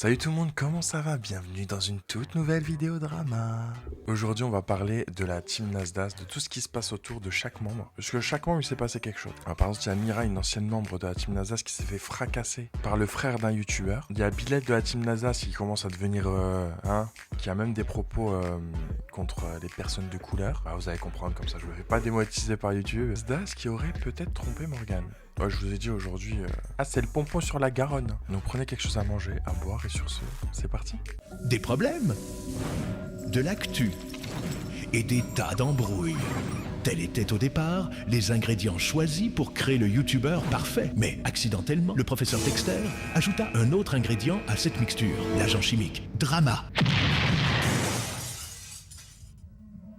Salut tout le monde, comment ça va? Bienvenue dans une toute nouvelle vidéo drama. Aujourd'hui, on va parler de la team Nasdaq, de tout ce qui se passe autour de chaque membre. Parce que chaque membre, il s'est passé quelque chose. Alors, par exemple, il y a Mira, une ancienne membre de la team Nasdaq, qui s'est fait fracasser par le frère d'un youtubeur. Il y a Bilal de la team Nasdaq qui commence à devenir, qui a même des propos contre les personnes de couleur. Ah, vous allez comprendre, comme ça, je me fais pas démonétiser par YouTube. Nasdaq qui aurait peut-être trompé Morgane. Ouais, je vous ai dit aujourd'hui, c'est le pompon sur la Garonne. Donc prenez quelque chose à manger, à boire et sur ce, c'est parti. Des problèmes, de l'actu et des tas d'embrouilles. Tels étaient au départ les ingrédients choisis pour créer le youtubeur parfait. Mais accidentellement, le professeur Dexter ajouta un autre ingrédient à cette mixture, l'agent chimique Drama.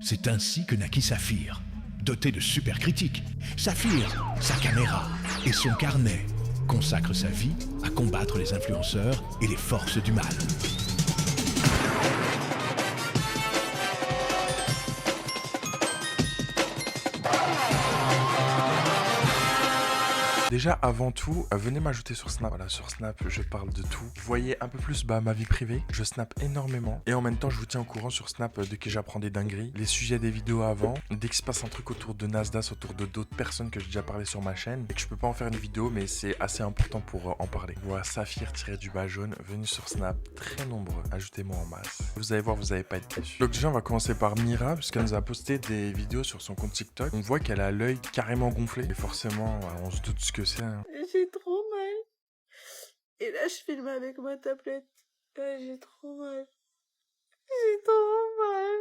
C'est ainsi que naquit Saphir. Doté de super critiques, Saphir, sa caméra et son carnet consacre sa vie à combattre les influenceurs et les forces du mal. Déjà, avant tout, venez m'ajouter sur Snap. Voilà, sur Snap, je parle de tout. Vous voyez un peu plus ma vie privée. Je snap énormément. Et en même temps, je vous tiens au courant sur Snap dès que j'apprends des dingueries. Les sujets des vidéos avant. Dès qu'il se passe un truc autour de Nasdaq, autour de d'autres personnes que j'ai déjà parlé sur ma chaîne. Et que je peux pas en faire une vidéo, mais c'est assez important pour en parler. Voilà, Saphir-du-bas jaune. Venez sur Snap. Très nombreux. Ajoutez-moi en masse. Vous allez voir, vous allez pas être déçus. Donc déjà, on va commencer par Mira, puisqu'elle nous a posté des vidéos sur son compte TikTok. On voit qu'elle a l'œil carrément gonflé. Et forcément, on se doute ce que c'est, hein. J'ai trop mal. Et là, je filme avec ma tablette. Ouais, j'ai trop mal. J'ai trop mal.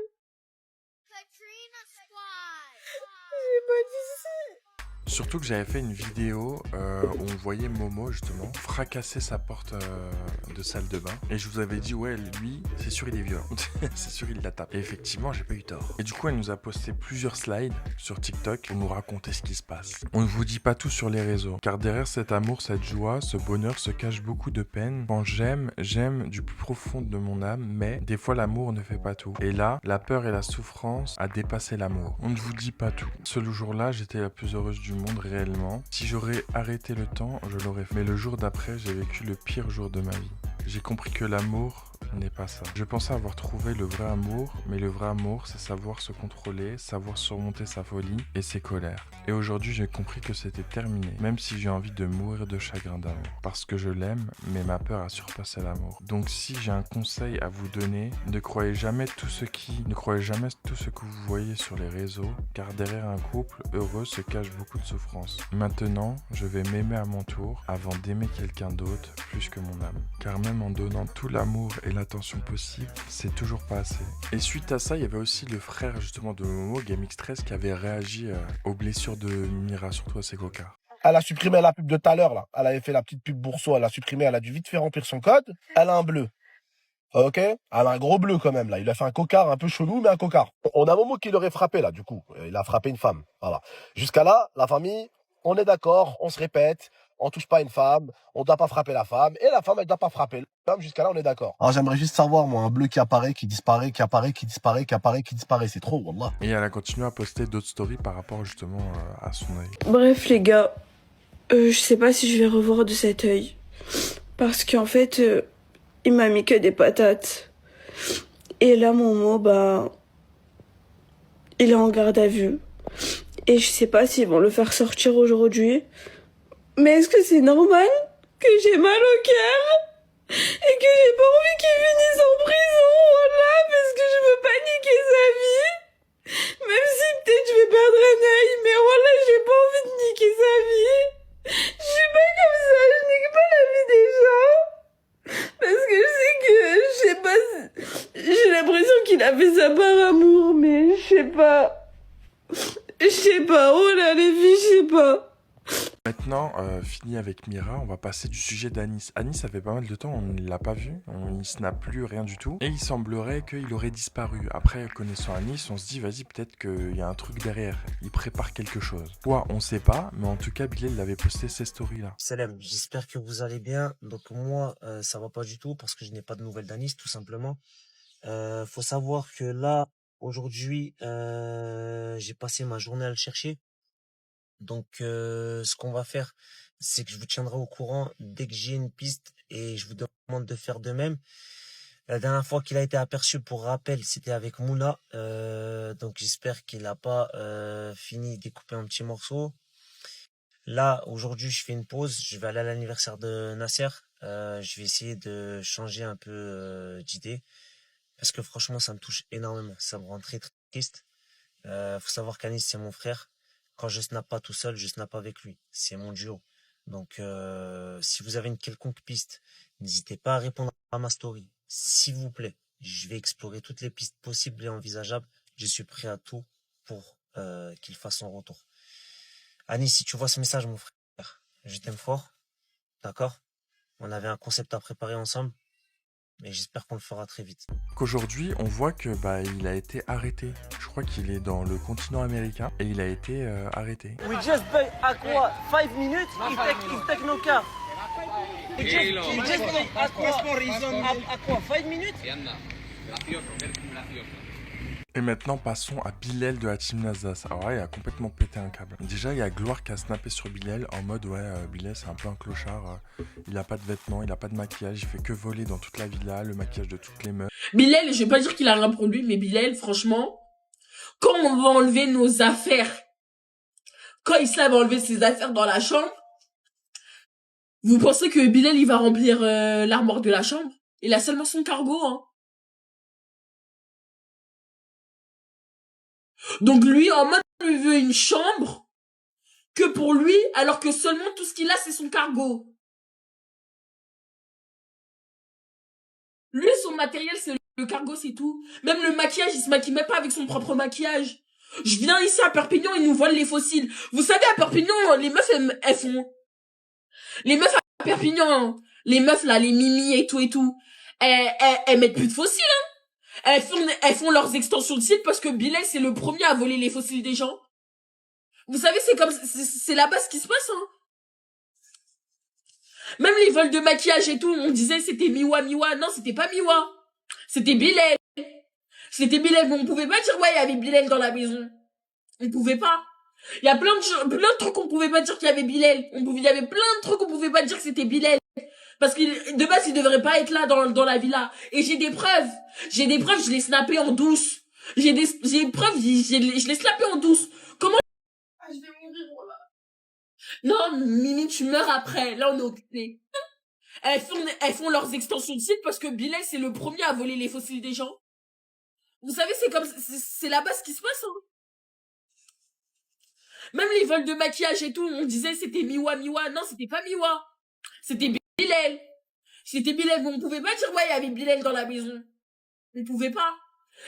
Katrina Squad. J'ai pas dit. Surtout que j'avais fait une vidéo où on voyait Momo justement fracasser sa porte de salle de bain. Et je vous avais dit, ouais, lui, c'est sûr il est violent. C'est sûr il la tape. Et effectivement, j'ai pas eu tort. Et du coup, elle nous a posté plusieurs slides sur TikTok pour nous raconter ce qui se passe. On ne vous dit pas tout sur les réseaux. Car derrière cet amour, cette joie, ce bonheur se cache beaucoup de peine. Quand j'aime, j'aime du plus profond de mon âme. Mais des fois, l'amour ne fait pas tout. Et là, la peur et la souffrance a dépassé l'amour. On ne vous dit pas tout. Ce jour-là, j'étais la plus heureuse du monde réellement. Si j'aurais arrêté le temps, je l'aurais fait. Mais le jour d'après, j'ai vécu le pire jour de ma vie. J'ai compris que l'amour n'est pas ça. Je pensais avoir trouvé le vrai amour, mais le vrai amour, c'est savoir se contrôler, savoir surmonter sa folie et ses colères. Et aujourd'hui, j'ai compris que c'était terminé, même si j'ai envie de mourir de chagrin d'amour. Parce que je l'aime, mais ma peur a surpassé l'amour. Donc si j'ai un conseil à vous donner, ne croyez jamais tout ce que vous voyez sur les réseaux, car derrière un couple heureux se cache beaucoup de souffrance. Maintenant, je vais m'aimer à mon tour, avant d'aimer quelqu'un d'autre plus que mon âme. Car même en donnant tout l'amour et l'attention possible, c'est toujours pas assez. Et suite à ça, il y avait aussi le frère justement de Momo, GameX13, qui avait réagi aux blessures de Mira, surtout à ses cocards. Elle a supprimé la pub de tout à l'heure, là. Elle avait fait la petite pub Bourseau, elle a supprimé, elle a dû vite faire remplir son code. Elle a un bleu. Ok? Elle a un gros bleu quand même, là. Il a fait un cocard un peu chelou, mais un cocard. On a Momo qui l'aurait frappé, là, du coup. Il a frappé une femme. Voilà. Jusqu'à là, la famille, on est d'accord, on se répète, on touche pas une femme, on doit pas frapper la femme, et la femme, elle doit pas frapper l'homme. Jusqu'à là, on est d'accord. Alors, j'aimerais juste savoir, moi, un bleu qui apparaît, qui disparaît, qui apparaît, qui disparaît, qui apparaît, qui disparaît. C'est trop, wallah. Et elle a continué à poster d'autres stories par rapport justement à son œil. Bref, les gars, je sais pas si je vais revoir de cet œil. Parce qu'en fait, il m'a mis que des patates. Et là, mon mot, il est en garde à vue. Et je sais pas s'ils vont le faire sortir aujourd'hui. Mais est-ce que c'est normal que j'ai mal au cœur et que j'ai pas envie qu'il finisse en prison, voilà, parce que je veux pas niquer sa vie. Même si peut-être je vais perdre un œil, mais voilà, j'ai pas envie de niquer sa vie. Je suis pas comme ça, je nique pas la vie des gens. Parce que je sais que, je sais pas, j'ai l'impression qu'il a fait ça par amour, mais je sais pas. Je sais pas, oh là les filles, je sais pas. Maintenant, fini avec Mira, on va passer du sujet d'Anis. Anis, ça fait pas mal de temps, on ne l'a pas vu, on ne snap plus, rien du tout. Et il semblerait qu'il aurait disparu. Après, connaissant Anis, on se dit, vas-y, peut-être qu'il y a un truc derrière. Il prépare quelque chose. Quoi, on sait pas, mais en tout cas, Bilal, il avait posté ces stories-là. Salam, j'espère que vous allez bien. Donc moi, ça va pas du tout parce que je n'ai pas de nouvelles d'Anis, tout simplement. Faut savoir que là, aujourd'hui, j'ai passé ma journée à le chercher. Donc, ce qu'on va faire, c'est que je vous tiendrai au courant dès que j'ai une piste et je vous demande de faire de même. La dernière fois qu'il a été aperçu, pour rappel, c'était avec Mouna. Donc, j'espère qu'il n'a pas fini de découper un petit morceau. Là, aujourd'hui, je fais une pause. Je vais aller à l'anniversaire de Nasser. Je vais essayer de changer un peu d'idée. Parce que franchement, ça me touche énormément. Ça me rend très, très triste. Faut savoir qu'Anis, c'est mon frère. Quand je snap pas tout seul, je snap avec lui. C'est mon duo. Donc, si vous avez une quelconque piste, n'hésitez pas à répondre à ma story. S'il vous plaît, je vais explorer toutes les pistes possibles et envisageables. Je suis prêt à tout pour qu'il fasse son retour. Anis, si tu vois ce message, mon frère, je t'aime fort. D'accord? On avait un concept à préparer ensemble. Mais j'espère qu'on le fera très vite. Qu'aujourd'hui, on voit que il a été arrêté. Je crois qu'il est dans le continent américain et il a été arrêté. We just pay Aqua 5 minutes, he take no car. We just pay Aqua 5 minutes. Et maintenant, passons à Bilal de la team Nasdaq. Alors là, il a complètement pété un câble. Déjà, il y a Gloire qui a snappé sur Bilal en mode Bilal, c'est un peu un clochard. Il a pas de vêtements, il a pas de maquillage, il fait que voler dans toute la villa, le maquillage de toutes les meufs. Bilal, je vais pas dire qu'il a rien produit, mais Bilal, franchement, quand on va enlever nos affaires, quand Islam va enlever ses affaires dans la chambre, vous pensez que Bilal, il va remplir l'armoire de la chambre? Il a seulement son cargo, hein. Donc lui, en mode, il veut une chambre que pour lui, alors que seulement tout ce qu'il a, c'est son cargo. Lui, son matériel, c'est le cargo, c'est tout. Même le maquillage, il se maquille même pas avec son propre maquillage. Je viens ici à Perpignan, ils nous volent les fossiles. Vous savez, à Perpignan, les meufs, elles font... Les meufs à Perpignan, les meufs là, les mimi et tout, elles mettent plus de fossiles, hein. Elles font leurs extensions de site parce que Bilal, c'est le premier à voler les fossiles des gens. Vous savez, c'est là-bas ce qui se passe, hein. Même les vols de maquillage et tout, on disait c'était Miwa. Non, c'était pas Miwa. C'était Bilal. C'était Bilal, mais on pouvait pas dire, ouais, il y avait Bilal dans la maison. On pouvait pas. Il y a plein de trucs qu'on pouvait pas dire qu'il y avait Bilal. Il y avait plein de trucs qu'on pouvait pas dire que c'était Bilal. Parce que de base, il devrait pas être là dans la villa. Et j'ai des preuves. Je l'ai snappé en douce. J'ai des preuves, je l'ai snappé en douce. Comment? Ah, je vais mourir, voilà. Non, Mimi, tu meurs après. Là, on est occupé. Elles font leurs extensions de site parce que Bilal, c'est le premier à voler les fossiles des gens. Vous savez, c'est là-bas ce qui se passe, hein. Même les vols de maquillage et tout, on disait c'était Miwa. Non, c'était pas Miwa. C'était Bilal. C'était Bilal, mais on pouvait pas dire, ouais, il y avait Bilal dans la maison. On pouvait pas.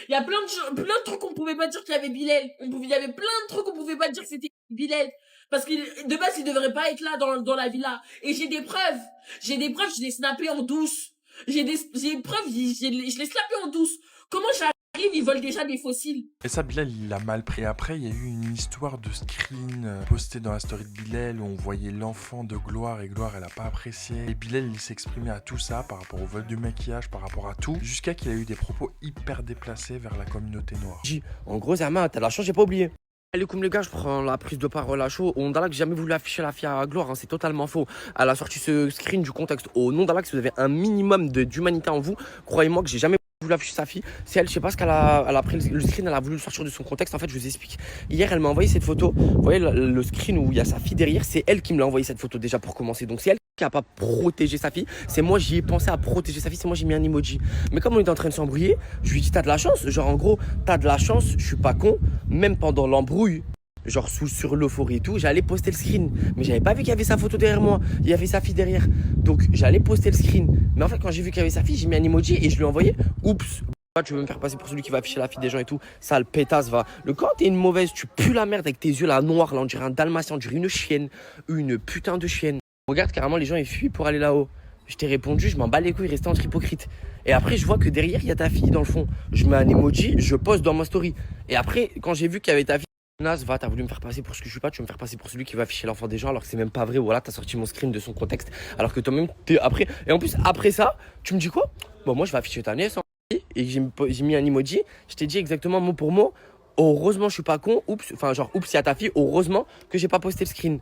Il y a plein de trucs qu'on pouvait pas dire qu'il y avait Bilal. Il y avait plein de trucs qu'on pouvait pas dire que c'était Bilal. Parce que de base, il devrait pas être là dans la villa. Et j'ai des preuves. Je l'ai snappé en douce. J'ai des preuves, je l'ai snappé en douce. Comment j'arrive, ils volent déjà des fossiles. Et ça, Bilal, il l'a mal pris. Après, il y a eu une histoire de screen postée dans la story de Bilal où on voyait l'enfant de Gloire et Gloire, elle a pas apprécié. Et Bilal, il s'exprimait à tout ça par rapport au vol du maquillage, par rapport à tout, jusqu'à qu'il a eu des propos hyper déplacés vers la communauté noire. En gros, Zama, t'as la chance, j'ai pas oublié. Allez, comme les gars, je prends la prise de parole à chaud. Ondalak, j'ai jamais voulu afficher la fille à Gloire, hein, c'est totalement faux. Elle a sorti ce screen du contexte. Au nom d'Ondalak, si vous avez un minimum d'humanité en vous, croyez-moi que j'ai jamais voulu afficher sa fille. C'est elle, je sais pas ce qu'elle a pris le screen, elle a voulu le sortir de son contexte. En fait, je vous explique. Hier, elle m'a envoyé cette photo. Vous voyez le screen où il y a sa fille derrière, c'est elle qui me l'a envoyé cette photo déjà pour commencer. Donc c'est elle qui a pas protégé sa fille. C'est moi, j'y ai pensé à protéger sa fille. C'est moi, j'ai mis un emoji. Mais comme on était en train de s'embrouiller, je lui ai dit, t'as de la chance. Genre, en gros, t'as de la chance, je suis pas con. Même pendant l'embrouille, genre sur l'euphorie et tout, j'allais poster le screen. Mais j'avais pas vu qu'il y avait sa photo derrière moi. Il y avait sa fille derrière. Donc j'allais poster le screen. Mais en fait, quand j'ai vu qu'il y avait sa fille, j'ai mis un emoji et je lui ai envoyé. Oups. Tu veux me faire passer pour celui qui va afficher la fille des gens et tout. Sale pétasse, va. Quand t'es une mauvaise, tu pues la merde avec tes yeux là noirs. Là, on dirait un dalmatien, on dirait une chienne. Une putain de chienne. Regarde, carrément, les gens ils fuient pour aller là-haut. Je t'ai répondu, je m'en bats les couilles, restez entre hypocrite. Et après, je vois que derrière, il y a ta fille dans le fond. Je mets un emoji, je poste dans ma story. Et après, quand j'ai vu qu'il y avait ta fille, Nas, va, t'as voulu me faire passer pour ce que je suis pas, tu veux me faire passer pour celui qui va afficher l'enfant des gens alors que c'est même pas vrai. Voilà, t'as sorti mon screen de son contexte alors que toi-même t'es après. Et en plus, après ça, tu me dis quoi? Bon, moi je vais afficher ta nièce hein, et j'ai mis un emoji. Je t'ai dit exactement mot pour mot. heureusement je suis pas con, oups, enfin genre oups, il y a ta fille, heureusement que j'ai pas posté le screen.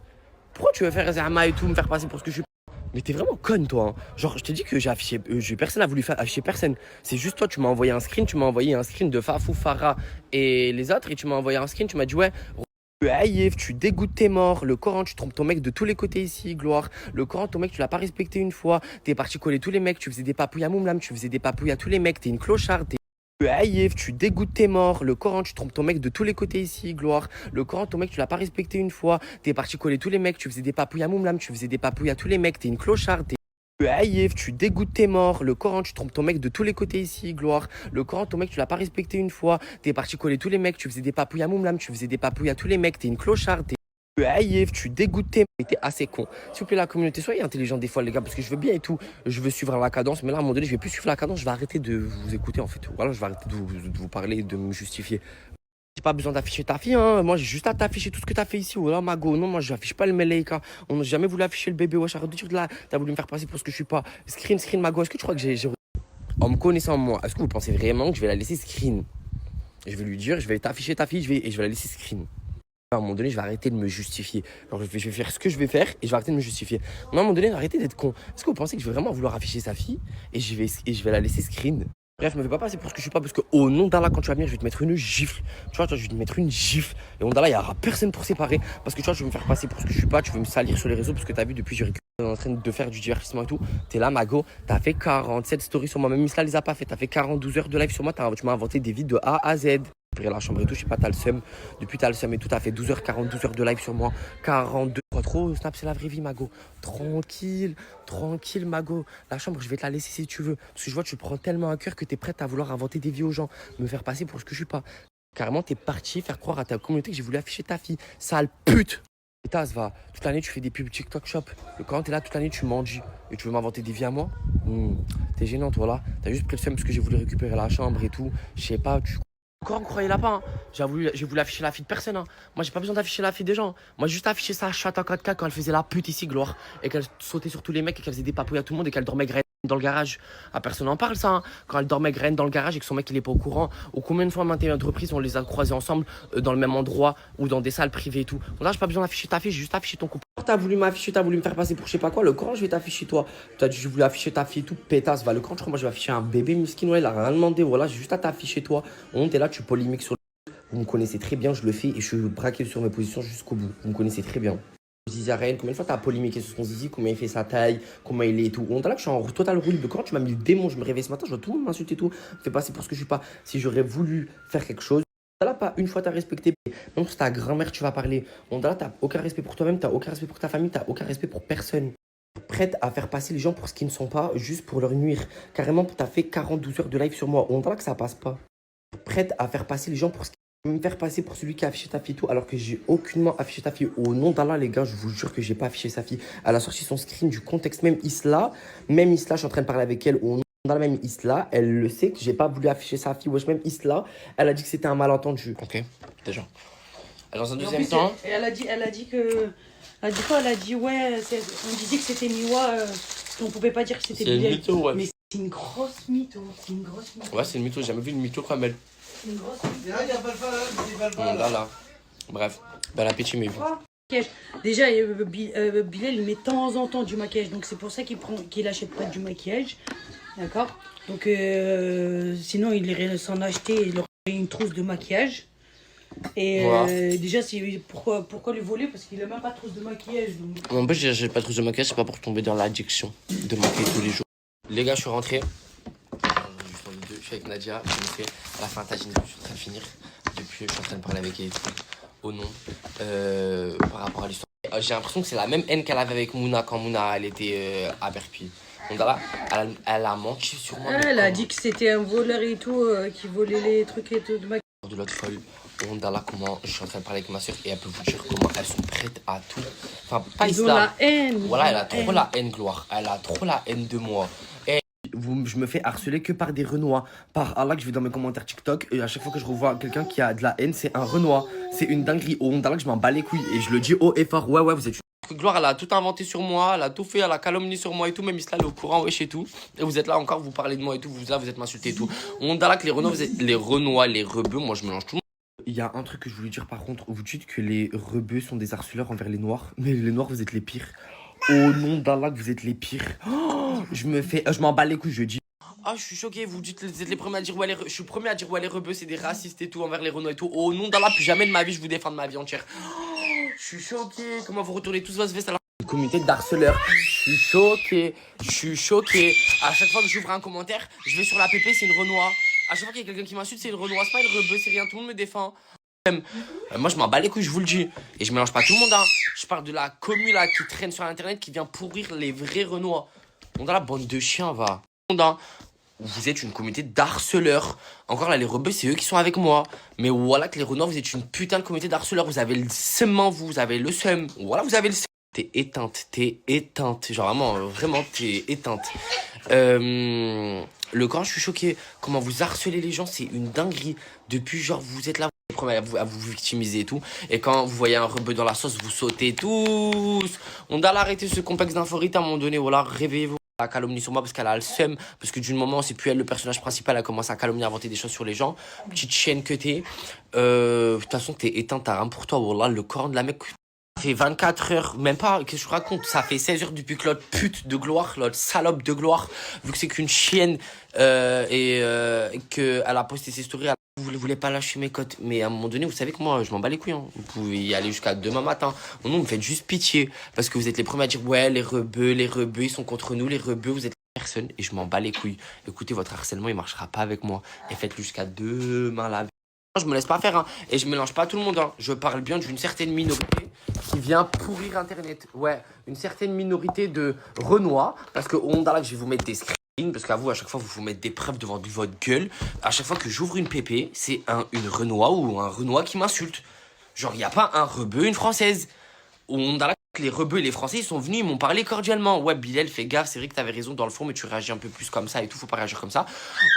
Pourquoi tu veux faire Zama et tout, me faire passer pour ce que je suis? Mais t'es vraiment conne toi, hein. Genre je t'ai dit que j'ai affiché, personne n'a voulu afficher personne. C'est juste toi, tu m'as envoyé un screen, de Fafou, Farah et les autres, et tu m'as envoyé un screen, tu m'as dit ouais, Aïe, tu dégoûtes tes morts, le Coran, tu trompes ton mec de tous les côtés ici, gloire. Le Coran, ton mec, tu l'as pas respecté une fois, t'es parti coller tous les mecs, tu faisais des papouilles à Moumlam, tu faisais des papouilles à tous les mecs, t'es une clocharde, Aïe, tu dégoûtes tes morts, le Coran, tu trompes ton mec de tous les côtés ici, gloire. Le Coran, ton mec, tu l'as pas respecté une fois, t'es parti coller tous les mecs, tu faisais des papouilles à Moumlam, tu faisais des papouilles à tous les mecs, t'es une clocharde, Aïe, tu dégoûtes tes morts, le Coran, tu trompes ton mec de tous les côtés ici, gloire. Le Coran, ton mec, tu l'as pas respecté une fois, t'es parti coller tous les mecs, tu faisais des papouilles à Moumlam, tu faisais des papouilles à tous les mecs, t'es une clocharde, Aïe, tu dégoûtes tes mecs, t'es assez con. S'il vous plaît, la communauté, soyez intelligents des fois, les gars, parce que je veux bien et tout, je veux suivre la cadence, mais là, à un moment donné, je vais plus suivre la cadence, je vais arrêter de vous écouter, en fait. Voilà, je vais arrêter de vous parler, de me justifier. J'ai pas besoin d'afficher ta fille, hein. Moi, j'ai juste à t'afficher tout ce que t'as fait ici. Voilà, Mago. Non, moi, j'affiche pas le Meleika. On n'a jamais voulu afficher le bébé. Wesh, arrête de dire de là. T'as voulu me faire passer pour ce que je suis pas. Screen, Mago. Est-ce que tu crois que j'ai. En me connaissant, moi, est-ce que vous pensez vraiment que je vais la laisser screen? Je vais lui dire, je vais t'afficher ta fille et je vais la laisser screen. À un moment donné, je vais arrêter de me justifier. Alors, je vais faire ce que je vais faire et je vais arrêter de me justifier. Mais à un moment donné, arrêtez d'être con. Est-ce que vous pensez que je vais vraiment vouloir afficher sa fille et je vais la laisser screen? Bref, me fais pas passer pour ce que je suis pas, parce que au nom d'Allah, quand tu vas venir, je vais te mettre une gifle. Tu vois, je vais te mettre une gifle. Et au nom d'Allah, il n'y aura personne pour séparer. Parce que tu vois, je vais me faire passer pour ce que je suis pas. Tu veux me salir sur les réseaux, parce que t'as vu, depuis je récupère en train de faire du divertissement et tout. T'es là, Mago. T'as fait 47 stories sur moi. Même Isla les a pas fait. T'as fait 42 heures de live sur moi. Tu m'as inventé des vides de A à Z. La chambre et tout, je sais pas, t'as le seum. Depuis t'as le seum et tout, t'as fait 12 heures, 42 heures de live sur moi. 42. Pas trop, Snap, c'est la vraie vie, Mago. Tranquille, Mago. La chambre, je vais te la laisser si tu veux. Parce que je vois que tu le prends tellement à cœur que t'es prête à vouloir inventer des vies aux gens. Me faire passer pour ce que je suis pas. Carrément, t'es parti faire croire à ta communauté que j'ai voulu afficher ta fille. Sale pute. Et t'as, va. Toute l'année, tu fais des pubs TikTok Shop. Et quand t'es là, toute l'année, tu manges. Et tu veux m'inventer des vies à moi? T'es gênante, voilà. T'as juste pris le seum parce que j'ai voulu récupérer la chambre et tout. Je sais pas, tu. Encore, croyez-la pas, hein. J'ai voulu afficher la fille de personne, hein. Moi, j'ai pas besoin d'afficher la fille des gens. Moi, j'ai juste affiché sa chatte en 4K quand elle faisait la pute ici, gloire. Et qu'elle sautait sur tous les mecs et qu'elle faisait des papouilles à tout le monde et qu'elle dormait graine dans le garage. Ah, personne n'en parle, ça, hein. Quand elle dormait graine dans le garage et que son mec, il est pas au courant. Ou combien de fois, maintes et maintes reprises, on les a croisés ensemble dans le même endroit ou dans des salles privées et tout. Donc là, j'ai pas besoin d'afficher ta fille, j'ai juste affiché ton couple. T'as voulu m'afficher, t'as voulu me faire passer pour je sais pas quoi. Le Coran, je vais t'afficher toi. T'as dit, je voulais afficher ta fille et tout, pétasse. Va, le Coran, je crois, moi, je vais afficher un bébé miskin. Ouais, il a rien demandé. Voilà, j'ai juste à t'afficher toi. On est là, tu polémiques sur. Vous me connaissez très bien, je le fais et je suis braqué sur mes positions jusqu'au bout. Vous me connaissez très bien. Zizi Arène, combien de fois t'as polémiqué sur son zizi, comment il fait sa taille, comment il est et tout. On est là que je suis en total roue libre. Quand tu m'as mis le démon, je me réveille ce matin, je vois tout le monde m'insulter et tout. Fais passer pour ce que je suis pas. Si j'aurais voulu faire quelque chose, là, pas une fois t'as respecté. Même si ta grand-mère, tu vas parler. On est là, t'as aucun respect pour toi-même, t'as aucun respect pour ta famille, t'as aucun respect pour personne. Prête à faire passer les gens pour ce qu'ils ne sont pas, juste pour leur nuire. Carrément, t'as fait 42 heures de live sur moi. On est là que ça passe pas. Prête à faire passer les gens pour ce me faire passer pour celui qui a affiché ta fille tout alors que j'ai aucunement affiché ta fille. Au nom d'Allah, les gars, je vous jure que j'ai pas affiché sa fille. Elle a sorti son screen du contexte, même Isla, je suis en train de parler avec elle. Au nom d'Allah, même Isla, elle le sait que j'ai pas voulu afficher sa fille. Wesh, même Isla, elle a dit que c'était un malentendu. Ok, déjà. Dans un deuxième temps. Elle a dit que. Elle a dit quoi? Elle a dit ouais, on disait que c'était Miwa, on pouvait pas dire que c'était Bilal. C'est une mytho, ouais. Mais c'est une grosse mytho. C'est une grosse mytho. Ouais, c'est une mytho, j'ai jamais vu une mytho comme elle. C'est une grosse mytho. Là. Bref, bon appétit, mes vies. Déjà, Bilal, il met de temps en temps du maquillage, donc c'est pour ça qu'il achète pas du maquillage. D'accord? Donc, sinon, il irait s'en acheter, il aurait une trousse de maquillage. Et voilà. Déjà, pourquoi lui voler? Parce qu'il a même pas de trousse de maquillage. Donc. En fait, j'ai pas de trousse de maquillage, c'est pas pour tomber dans l'addiction de maquiller tous les jours. Les gars, je suis rentré. Je suis avec Nadia, je me fais à la fin tagine, je suis en train de finir. Depuis, je suis en train de parler avec elle et tout. Au nom, par rapport à l'histoire. J'ai l'impression que c'est la même haine qu'elle avait avec Mouna quand Mouna elle était à Berpi. Donc là, elle a menti sur moi. Elle a dit que c'était un voleur et tout, qui volait les trucs et tout de maquillage. De l'autre folle. Là, comment je suis en train de parler avec ma soeur et elle peut vous dire comment elles sont prêtes à tout. Enfin, pas Ils ont la haine. Voilà, elle a trop la haine, Gloire. Elle a trop la haine de moi. Et je me fais harceler que par des Renois. Par Allah, que je vais dans mes commentaires TikTok et à chaque fois que je revois quelqu'un qui a de la haine, c'est un Renois. C'est une dinguerie. Au Honda, que je m'en bats les couilles et je le dis haut et fort. Ouais, vous êtes une. Gloire, elle a tout inventé sur moi, elle a tout fait, elle a calomnié sur moi et tout, même Isla, elle est au courant, wesh et tout. Et vous êtes là encore, vous parlez de moi et tout, vous êtes m'insulter et tout. On a là que les Renois, les Renois, les rebeux, moi je mélange tout le monde. Il y a un truc que je voulais dire par contre, vous dites que les rebeux sont des harceleurs envers les noirs, mais les noirs vous êtes les pires. Au nom d'Allah que vous êtes les pires. Oh, je m'en bats les couilles, je dis. Ah, je suis choqué, vous dites, vous êtes les premiers à dire, ouais, je suis le premier à dire, ouais, les rebeux c'est des racistes et tout envers les Renois et tout. Au nom d'Allah, plus jamais de ma vie je vous défends de ma vie entière. Oh, je suis choqué, comment vous retournez tous votre veste à la communauté d'harceleurs. Je suis choqué. À chaque fois que j'ouvre un commentaire, je vais sur la PP, c'est une Renoir. À chaque fois qu'il y a quelqu'un qui m'insulte, c'est une Renoir, c'est pas une rebeu, c'est rien, tout le monde me défend. Moi je m'en bats les couilles, je vous le dis. Et je mélange pas tout le monde, hein. Je parle de la commu là qui traîne sur internet, qui vient pourrir les vrais Renois. On a la bande de chiens, va. Vous êtes une communauté d'harceleurs. Encore là, les rebeux, c'est eux qui sont avec moi. Mais voilà que les Renois, vous êtes une putain de communauté d'harceleurs. Vous avez le seum en vous, vous avez le seum. Voilà, vous avez le seum. T'es éteinte. Genre vraiment, t'es éteinte. Le grand, je suis choqué. Comment vous harcelez les gens, c'est une dinguerie. Depuis, genre, vous êtes là, vous êtes premiers à vous victimiser et tout. Et quand vous voyez un rebeu dans la sauce, vous sautez tous. On doit l'arrêter, ce complexe d'inforité à un moment donné. Voilà, réveillez-vous. La calomnie sur moi parce qu'elle a le seum. Parce que d'une moment, c'est plus elle le personnage principal. Elle commence à calomnier, à inventer des choses sur les gens. Petite chienne que t'es. De toute façon, t'es éteinte, t'as rien pour toi. Voilà, le corps de la mec. Ça fait 24 heures, même pas, qu'est-ce que je raconte? Ça fait 16 heures depuis que l'autre pute de gloire, l'autre salope de gloire, vu que c'est qu'une chienne qu'elle a posté ses stories, vous ne voulez pas lâcher mes cotes. Mais à un moment donné, vous savez que moi, je m'en bats les couilles. Hein. Vous pouvez y aller jusqu'à demain matin. Non, vous me faites juste pitié. Parce que vous êtes les premiers à dire, ouais, les rebeux, ils sont contre nous, les rebeux, vous êtes personne. Et je m'en bats les couilles. Écoutez, votre harcèlement, il marchera pas avec moi. Et faites-le jusqu'à demain la veille. Je me laisse pas faire, hein. Et je mélange pas tout le monde, hein. Je parle bien d'une certaine minorité qui vient pourrir Internet. Ouais, une certaine minorité de Renois, parce que au là que je vais vous mettre des screens, parce qu'à vous, à chaque fois, vous mettez des preuves devant votre gueule. À chaque fois que j'ouvre une PP, c'est une Renois ou un Renois qui m'insulte. Genre, il n'y a pas un rebeu, une Française. On là les rebeux et les Français, ils sont venus, ils m'ont parlé cordialement. Ouais, Bilal, fais gaffe, c'est vrai que t'avais raison dans le fond, mais tu réagis un peu plus comme ça et tout, faut pas réagir comme ça.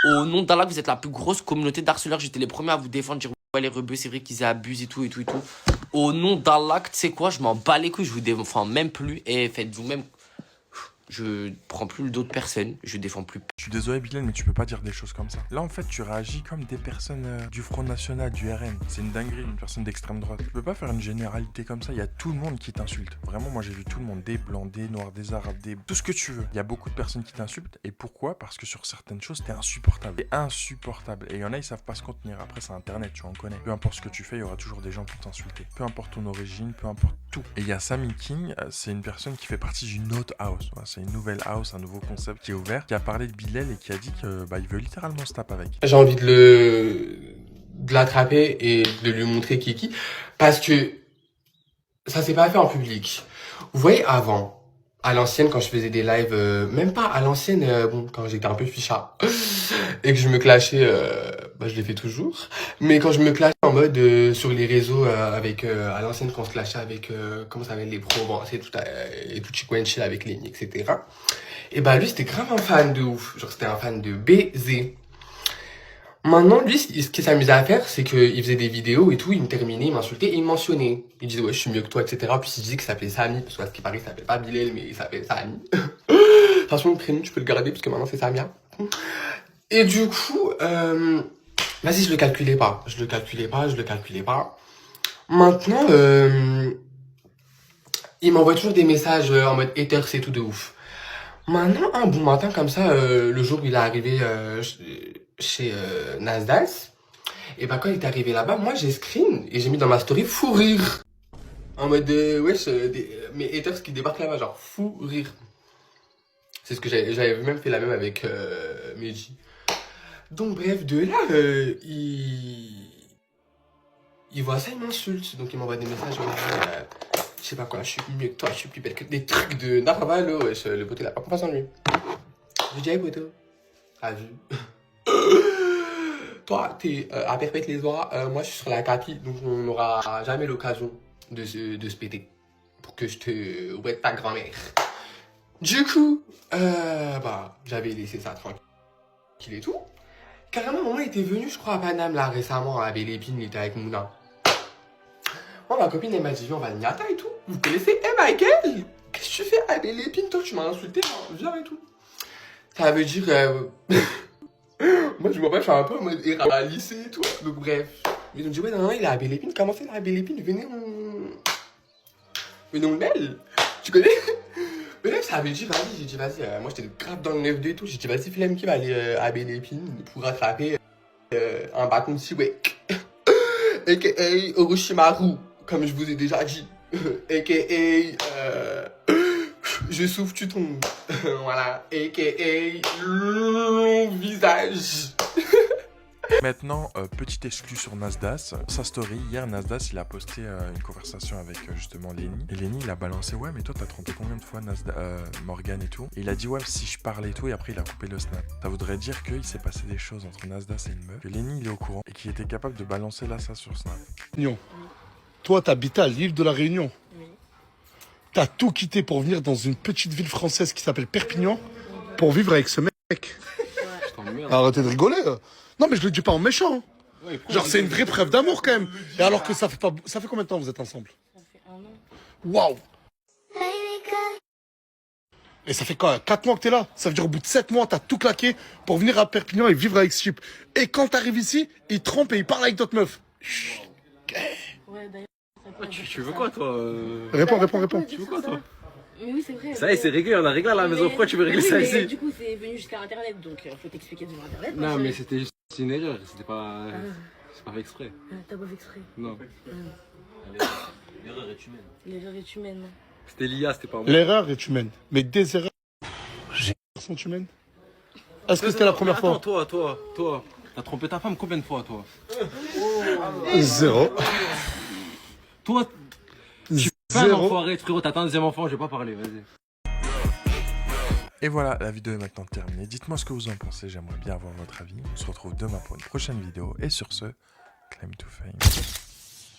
Au nom d'Allah, vous êtes la plus grosse communauté d'harceleurs, j'étais les premiers à vous défendre, dire ouais, les rebeux, c'est vrai qu'ils abusent et tout. Au nom d'Allah, tu sais quoi, je m'en bats les couilles, je vous défends même plus et faites vous-même. Je prends plus le dos de personne, je défends plus. Je suis désolé Bilal, mais tu peux pas dire des choses comme ça. Là en fait tu réagis comme des personnes du Front National, du RN. C'est une dinguerie, une personne d'extrême droite. Tu peux pas faire une généralité comme ça, il y a tout le monde qui t'insulte. Vraiment moi j'ai vu tout le monde, des blancs, des noirs, des arabes, tout ce que tu veux. Il y a beaucoup de personnes qui t'insultent. Et pourquoi? Parce que sur certaines choses t'es insupportable. T'es insupportable. Et il y en a ils savent pas se contenir. Après c'est internet, tu en connais. Peu importe ce que tu fais, il y aura toujours des gens pour t'insulter. Peu importe ton origine, peu importe tout. Et il y a Sammy King, c'est une personne qui fait partie d'une autre house. Voilà, c'est une nouvelle house, un nouveau concept qui est ouvert, qui a parlé de Bilal et qui a dit que il veut littéralement se taper avec. J'ai envie de l'attraper et de lui montrer Kiki parce que ça s'est pas fait en public. Vous voyez, avant, à l'ancienne, quand je faisais des lives, même pas à l'ancienne, bon, quand j'étais un peu ficha et que je me clashais, je l'ai fait toujours, mais quand je me clashais en mode sur les réseaux avec à l'ancienne, quand on se clashait avec comment ça s'appelle, les pros, bon, c'est tout et tout chill avec Lenny, etc. Et bah lui c'était grave un fan de ouf, genre c'était un fan de baiser. Maintenant lui ce qu'il s'amusait à faire c'est qu'il faisait des vidéos et tout, il me terminait, il m'insultait et il me mentionnait. Il disait ouais je suis mieux que toi, etc. Puis il disait qu'il s'appelait Samy, parce que ce qui paraît il s'appelle pas Bilal mais il s'appelle Samy. De toute façon le prénom tu peux le garder parce que maintenant c'est Samia. Et du coup vas-y je le calculais pas. Maintenant il m'envoie toujours des messages en mode haters c'est tout de ouf. Maintenant, un bon matin comme ça, le jour où il est arrivé chez Nasdaq, et bah quand il est arrivé là-bas, moi j'ai screen et j'ai mis dans ma story fou rire. En mode wesh, mes haters qui débarquent là-bas, genre fou rire. C'est ce que j'avais même fait la même avec Meji. Donc bref, de là, il voit ça, il m'insulte. Donc il m'envoie des messages. Je sais pas quoi, je suis mieux que toi, je suis plus belle que des trucs de Narvalo, wesh, le poteau il a pas confiance en lui. Je dis, hey poteau, t'as vu? Toi, t'es à perpète les oies, moi je suis sur la kaki, donc on n'aura jamais l'occasion de se péter. Pour que je te ouette ta grand-mère. Du coup, j'avais laissé ça tranquille et tout. Carrément, maman était venue, je crois, à Paname là récemment, à Belle Épine, il était avec Mouna. Moi, ma copine, elle m'a dit, viens, on va à Niata et tout. Vous connaissez? Michael, qu'est-ce que tu fais à Belle Épine? Toi, tu m'as insulté, hein, viens et tout. Ça veut dire, moi, je vois pas, je suis un peu en mode lycée et tout. Donc, bref, Ils ont dit, ouais, non, il est à Belle Épine. Comment ça, il est à Belle Épine? Venez, on belle. Tu connais? Mais là, ça avait dit, vas-y. J'ai dit, vas-y. Moi, j'étais grave dans le 9-2 et tout. J'ai dit, vas-y, flemme qui va aller à Belle Épine pour rattraper un bâton de Siwek. A.K.A. Orochimaru, comme je vous ai déjà dit. A.K.A. Je souffle, tu tombes. Voilà. A.K.A. long visage. Maintenant, petit exclu sur Nasdas. Sa story, hier, Nasdas, il a posté une conversation avec justement Lenny. Et Lenny, il a balancé, ouais, mais toi, t'as trompé combien de fois Morgan et tout. Et il a dit, ouais, si je parle et tout, et après, il a coupé le snap. Ça voudrait dire qu'il s'est passé des choses entre Nasdas et une meuf, que Lenny, il est au courant, et qu'il était capable de balancer là, ça sur Snap. Réunion. Toi, t'habitais à l'île de la Réunion. Oui. T'as tout quitté pour venir dans une petite ville française qui s'appelle Perpignan pour vivre avec ce mec. Arrêtez de rigoler. Non, mais je le dis pas en méchant. Hein. Ouais, Genre, c'est une vraie preuve d'amour quand même. Et alors que ça fait pas. Ça fait combien de temps que vous êtes ensemble? Ça fait 1 an. Waouh! Et ça fait quoi? 4 mois que t'es là? Ça veut dire au bout de 7 mois, t'as tout claqué pour venir à Perpignan et vivre avec ce type. Et quand t'arrives ici, il trompe et il parle avec d'autres meufs. Ouais, d'ailleurs. Tu veux quoi, toi Réponds. Tu veux quoi, toi? Mais oui, c'est vrai. Ça y est, c'est réglé, on a réglé à la maison. Pourquoi tu veux régler ça mais ici? Du coup, c'est venu jusqu'à Internet, donc faut t'expliquer sur Internet. Non, mais c'était juste une erreur, c'était pas. C'est pas fait exprès. T'as pas fait exprès. Non. L'erreur est humaine. L'erreur est humaine. C'était l'IA, c'était pas moi. L'erreur est humaine. Mais des erreurs sont humaines. Est-ce que c'était la première fois? Toi. T'as trompé ta femme combien de fois, toi? 0. Toi, tu fais un enfoiré, frérot, t'as un deuxième enfant, je vais pas parler, vas-y. Et voilà, la vidéo est maintenant terminée. Dites-moi ce que vous en pensez, j'aimerais bien avoir votre avis. On se retrouve demain pour une prochaine vidéo. Et sur ce, claim to fame.